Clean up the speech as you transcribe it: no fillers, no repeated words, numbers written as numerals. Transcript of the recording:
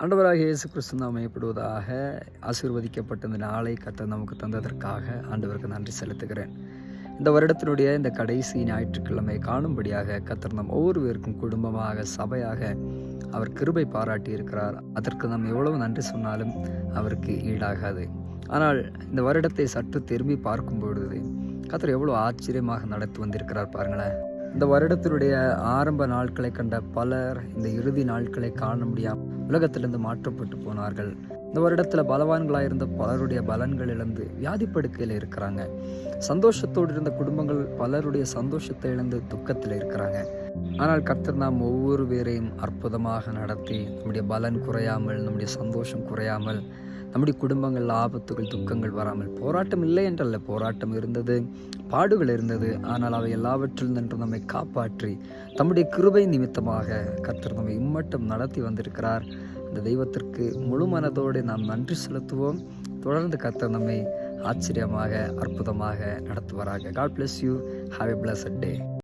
ஆண்டவராகிய இயேசு கிறிஸ்து நாமப்படுவதாக. ஆசீர்வதிக்கப்பட்ட இந்த நாளை கர்த்தர் நமக்கு தந்ததற்காக ஆண்டவருக்கு நன்றி செலுத்துகிறேன். இந்த வருடத்தினுடைய இந்த கடைசி ஞாயிற்றுக்கிழமை காணும்படியாக கர்த்தர் நம் ஒவ்வொருவருக்கும் குடும்பமாக, சபையாக அவர் கிருபை பாராட்டி இருக்கிறார். அதற்கு நாம் எவ்வளவு நன்றி சொன்னாலும் அவருக்கு ஈடாகாது. ஆனால் இந்த வருடத்தை சற்று திரும்பி பார்க்கும் பொழுது கர்த்தர் எவ்வளோ ஆச்சரியமாக நடத்தி வந்திருக்கிறார் பாருங்களேன். இந்த வருடத்தினுடைய ஆரம்ப நாட்களை கண்ட பலர் இந்த இறுதி நாட்களை காண முடியாமல் உலகத்திலிருந்து மாற்றப்பட்டு போனார்கள். இந்த வருடத்தில் பலவான்களாக இருந்த பலருடைய பலன்கள் இழந்து வியாதி படுக்கையில் இருக்கிறாங்க. சந்தோஷத்தோடு இருந்த குடும்பங்கள் பலருடைய சந்தோஷத்தை இழந்து துக்கத்தில் இருக்கிறாங்க. ஆனால் கர்த்தர் நாம் ஒவ்வொரு பேரையும் அற்புதமாக நடத்தி நம்முடைய பலன் குறையாமல், நம்முடைய சந்தோஷம் குறையாமல், நம்முடைய குடும்பங்கள் ஆபத்துகள், துக்கங்கள் வராமல், போராட்டம் இல்லை என்றல்ல, போராட்டம் இருந்தது, பாடுகள் இருந்தது. ஆனால் அவை எல்லாவற்றில் நின்று நம்மை காப்பாற்றி தம்முடைய கிருபை நிமித்தமாக கர்த்தர் நம்மை இம்மட்டும் நடத்தி வந்திருக்கிறார். அந்த தெய்வத்திற்கு முழு மனதோடு நாம் நன்றி செலுத்துவோம். தொடர்ந்து கர்த்தர் நம்மை ஆச்சரியமாக, அற்புதமாக நடத்துவாராக. God bless you. Have a blessed day.